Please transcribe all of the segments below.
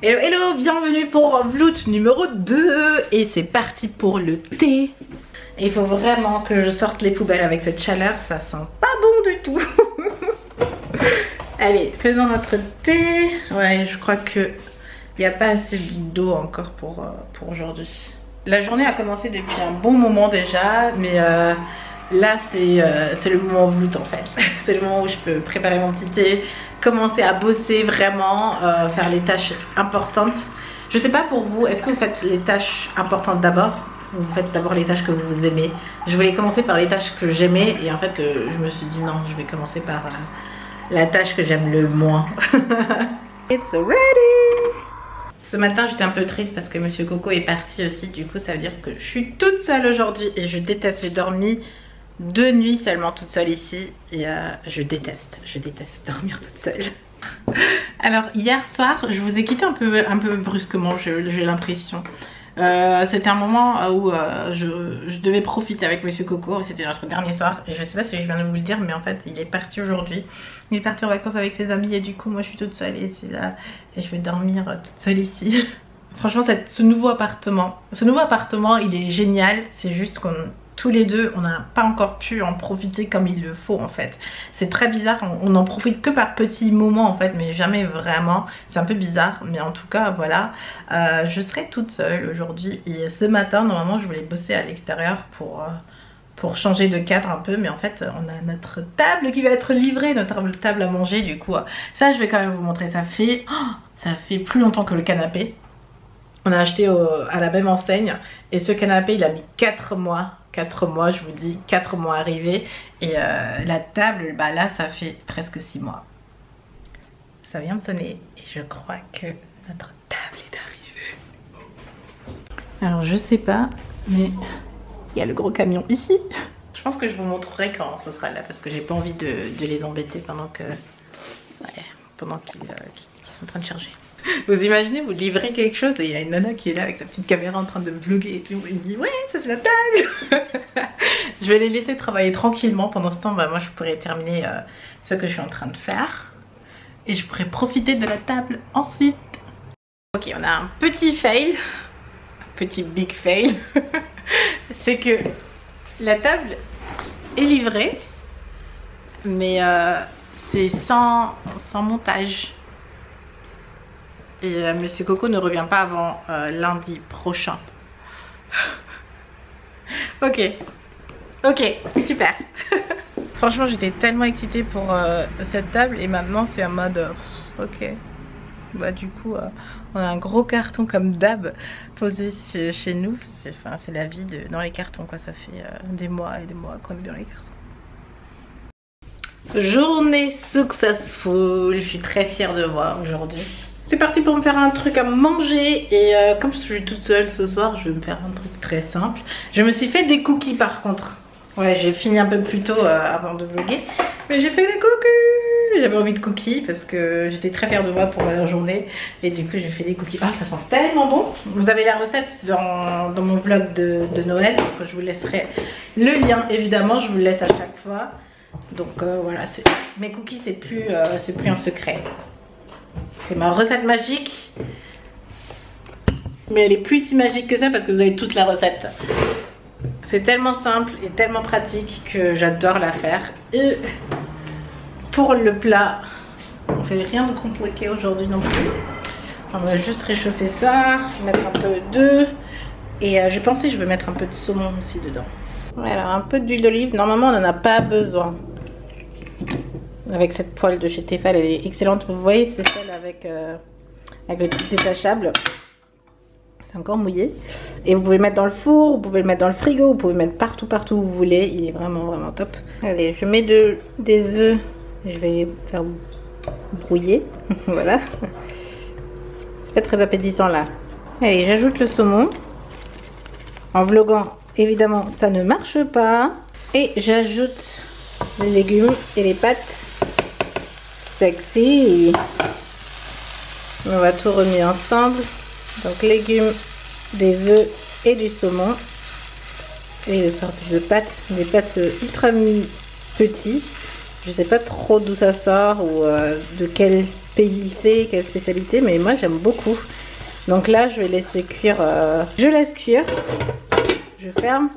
Hello hello, bienvenue pour vlog numéro 2. Et c'est parti pour le thé. Il faut vraiment que je sorte les poubelles avec cette chaleur, ça sent pas bon du tout. Allez, faisons notre thé. Ouais, je crois que il n'y a pas assez d'eau encore pour aujourd'hui. La journée a commencé depuis un bon moment déjà, mais là c'est le moment vlog en fait. C'est le moment où je peux préparer mon petit thé, commencer à bosser vraiment, faire les tâches importantes. Je sais pas pour vous, est-ce que vous faites les tâches importantes d'abord ou vous faites d'abord les tâches que vous aimez? Je voulais commencer par les tâches que j'aimais et en fait je me suis dit non, je vais commencer par la tâche que j'aime le moins. It's ready! Ce matin j'étais un peu triste parce que Monsieur Coco est parti aussi, du coup ça veut dire que je suis toute seule aujourd'hui et je déteste. J'ai dormi 2 nuits seulement toute seule ici et je déteste dormir toute seule. Alors hier soir je vous ai quitté un peu brusquement, j'ai l'impression. C'était un moment où je devais profiter avec Monsieur Coco, c'était notre dernier soir et je sais pas si je viens de vous le dire mais en fait il est parti aujourd'hui. Il est parti en vacances avec ses amis et du coup moi je suis toute seule et c'est là et je vais dormir toute seule ici. Franchement ce nouveau appartement il est génial, c'est juste qu'on tous les deux on n'a pas encore pu en profiter comme il le faut en fait. C'est très bizarre, on n'en profite que par petits moments en fait mais jamais vraiment, c'est un peu bizarre mais en tout cas voilà. Je serai toute seule aujourd'hui et ce matin normalement je voulais bosser à l'extérieur pour changer de cadre un peu mais en fait on a notre table qui va être livrée, notre table à manger du coup ça je vais quand même vous montrer, ça fait plus longtemps que le canapé. On a acheté à la même enseigne et ce canapé il a mis 4 mois, je vous dis 4 mois arrivés et la table bah là ça fait presque 6 mois. Ça vient de sonner et je crois que notre table est arrivée. Alors je sais pas mais il y a le gros camion ici. Je pense que je vous montrerai quand ce sera là parce que j'ai pas envie de les embêter pendant qu'ils sont en train de charger. Vous imaginez, vous livrez quelque chose et il y a une nana qui est là avec sa petite caméra en train de vlogger et tout. Elle me dit ouais ça c'est la table. Je vais les laisser travailler tranquillement. Pendant ce temps bah, moi je pourrais terminer ce que je suis en train de faire. Et je pourrais profiter de la table ensuite. Ok, on a un petit fail. Un petit big fail. C'est que la table est livrée. Mais c'est sans montage. Et Monsieur Coco ne revient pas avant lundi prochain. Ok, super. Franchement j'étais tellement excitée pour cette table et maintenant c'est en mode ok. Bah du coup on a un gros carton comme d'hab posé chez nous. C'est la vie dans les cartons quoi, ça fait des mois et des mois qu'on est dans les cartons. Journée successful, je suis très fière de moi aujourd'hui. C'est parti pour me faire un truc à manger et comme je suis toute seule ce soir, je vais me faire un truc très simple. Je me suis fait des cookies par contre. Ouais, j'ai fini un peu plus tôt avant de vlogger, mais j'ai fait des cookies. J'avais envie de cookies parce que j'étais très fière de moi pour la journée et du coup j'ai fait des cookies. Ah, ça sent tellement bon. Vous avez la recette dans mon vlog de Noël, donc je vous laisserai le lien évidemment, je vous le laisse à chaque fois. Donc voilà, mes cookies c'est plus un secret. C'est ma recette magique. Mais elle est plus si magique que ça parce que vous avez tous la recette. C'est tellement simple et tellement pratique que j'adore la faire. Et pour le plat, on fait rien de compliqué aujourd'hui non plus. On va juste réchauffer ça, mettre un peu d'œuf. Et j'ai pensé je vais mettre un peu de saumon aussi dedans. Voilà, un peu d'huile d'olive. Normalement on n'en a pas besoin. Avec cette poêle de chez Tefal, elle est excellente. Vous voyez, c'est celle avec le truc détachable. C'est encore mouillé. Et vous pouvez le mettre dans le four, vous pouvez le mettre dans le frigo, vous pouvez le mettre partout où vous voulez. Il est vraiment top. Allez, je mets des œufs. Je vais les faire brouiller. Voilà. C'est pas très appétissant là. Allez, j'ajoute le saumon. En vloguant, évidemment, ça ne marche pas. Et j'ajoute les légumes et les pâtes. Sexy. On va tout remettre ensemble. Donc légumes, des œufs et du saumon. Et une sorte de pâtes. Des pâtes ultra petits. Je sais pas trop d'où ça sort ou de quelle pays c'est, quelle spécialité, mais moi j'aime beaucoup. Donc là je vais laisser cuire, je laisse cuire, je ferme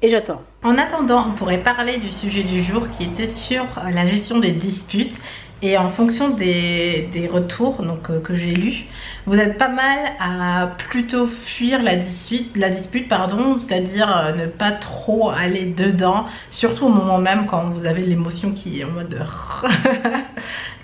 et j'attends. En attendant, on pourrait parler du sujet du jour qui était sur la gestion des disputes. Et en fonction des retours donc, que j'ai lus, vous êtes pas mal à plutôt fuir la dispute, c'est-à-dire ne pas trop aller dedans, surtout au moment même quand vous avez l'émotion qui est en mode...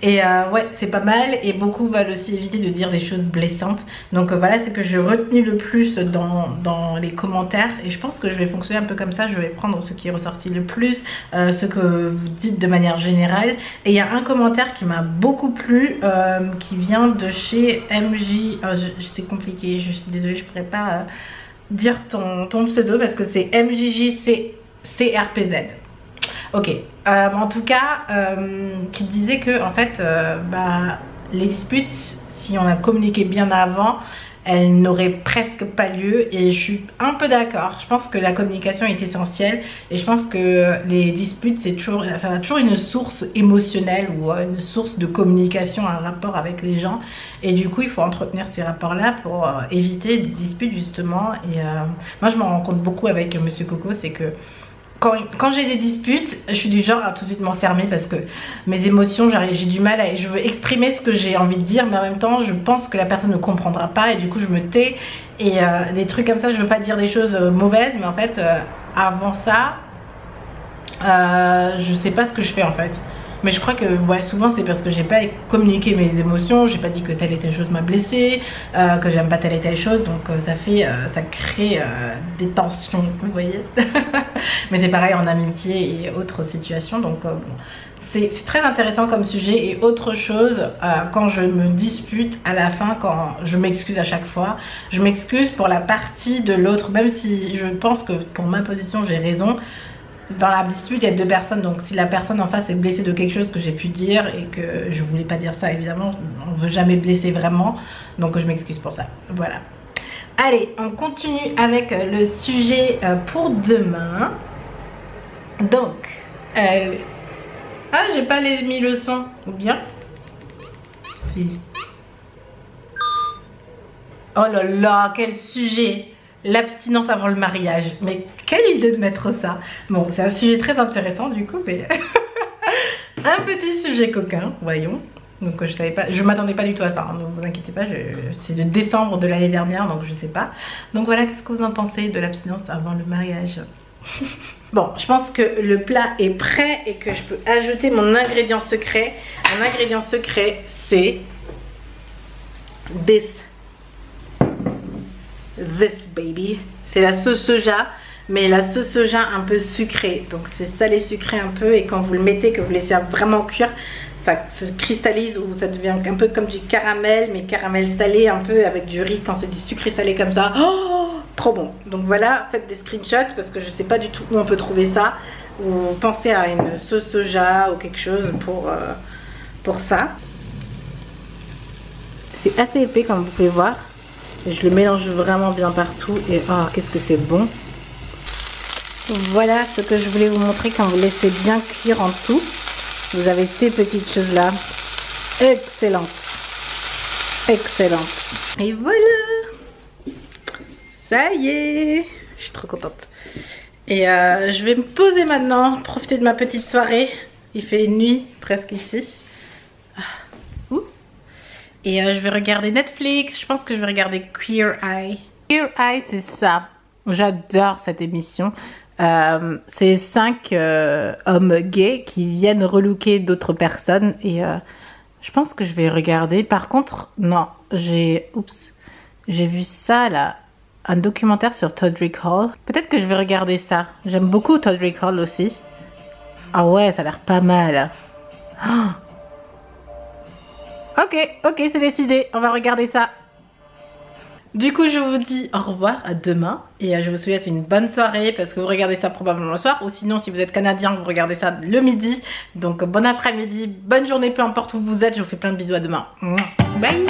Et ouais, c'est pas mal, et beaucoup veulent aussi éviter de dire des choses blessantes. Donc voilà, c'est que j'ai retenu le plus dans les commentaires, et je pense que je vais fonctionner un peu comme ça. Je vais prendre ce qui est ressorti le plus, ce que vous dites de manière générale. Et il y a un commentaire qui m'a beaucoup plu, qui vient de chez MJ. C'est compliqué, je suis désolée, je pourrais pas dire ton pseudo parce que c'est MJJCRPZ. Ok, en tout cas, qui disait que en fait, les disputes, si on a communiqué bien avant, elles n'auraient presque pas lieu, et je suis un peu d'accord. Je pense que la communication est essentielle, et je pense que les disputes, c'est toujours, toujours une source émotionnelle ou une source de communication, un rapport avec les gens, et du coup il faut entretenir ces rapports là pour éviter des disputes justement. Et moi je m'en rends compte beaucoup avec Monsieur Coco, c'est que quand j'ai des disputes, je suis du genre à tout de suite m'enfermer parce que mes émotions, j'ai du mal je veux exprimer ce que j'ai envie de dire, mais en même temps je pense que la personne ne comprendra pas, et du coup je me tais, et des trucs comme ça. Je veux pas dire des choses mauvaises, mais en fait avant ça je sais pas ce que je fais en fait. Mais je crois que ouais, souvent c'est parce que j'ai pas communiqué mes émotions, j'ai pas dit que telle et telle chose m'a blessée, que j'aime pas telle et telle chose, donc ça crée des tensions, vous voyez. Mais c'est pareil en amitié et autres situations, donc bon, c'est très intéressant comme sujet. Et autre chose, quand je me dispute à la fin, quand je m'excuse à chaque fois, je m'excuse pour la partie de l'autre, même si je pense que pour ma position j'ai raison. Dans la dispute, il y a deux personnes, donc si la personne en face est blessée de quelque chose que j'ai pu dire et que je voulais pas dire ça, évidemment, on veut jamais blesser vraiment, donc je m'excuse pour ça. Voilà. Allez, on continue avec le sujet pour demain. Donc, ah, j'ai pas mis le son, ou bien si. Oh là là, quel sujet! L'abstinence avant le mariage. Mais quelle idée de mettre ça. Bon, c'est un sujet très intéressant du coup, mais un petit sujet coquin, voyons. Donc je savais pas, je m'attendais pas du tout à ça, hein, ne vous inquiétez pas, c'est de décembre de l'année dernière, donc je sais pas. Donc voilà, qu'est-ce que vous en pensez de l'abstinence avant le mariage? Bon, je pense que le plat est prêt et que je peux ajouter mon ingrédient secret. Mon ingrédient secret, c'est this baby, c'est la sauce soja, mais la sauce soja un peu sucrée, donc c'est salé sucré un peu, et quand vous le mettez, que vous laissez vraiment cuire, ça se cristallise ou ça devient un peu comme du caramel, mais caramel salé un peu avec du riz, quand c'est du sucré salé comme ça. Oh, trop bon. Donc voilà, faites des screenshots parce que je sais pas du tout où on peut trouver ça, ou pensez à une sauce soja ou quelque chose pour ça. C'est assez épais comme vous pouvez voir. Je le mélange vraiment bien partout, et oh, qu'est-ce que c'est bon. Voilà ce que je voulais vous montrer. Quand vous laissez bien cuire en dessous, vous avez ces petites choses là. Excellente. Excellente. Et voilà. Ça y est. Je suis trop contente. Et je vais me poser maintenant, profiter de ma petite soirée. Il fait nuit presque ici. Et je vais regarder Netflix. Je pense que je vais regarder Queer Eye. Queer Eye, c'est ça. J'adore cette émission. C'est 5 hommes gays qui viennent relooker d'autres personnes. Et je pense que je vais regarder. Par contre, non, j'ai vu ça là. Un documentaire sur Todrick Hall. Peut-être que je vais regarder ça. J'aime beaucoup Todrick Hall aussi. Ah ouais, ça a l'air pas mal. Oh. Ok, c'est décidé, on va regarder ça. Du coup, je vous dis au revoir, à demain. Et je vous souhaite une bonne soirée, parce que vous regardez ça probablement le soir. Ou sinon, si vous êtes canadien, vous regardez ça le midi. Donc, bon après-midi, bonne journée, peu importe où vous êtes. Je vous fais plein de bisous, à demain. Bye.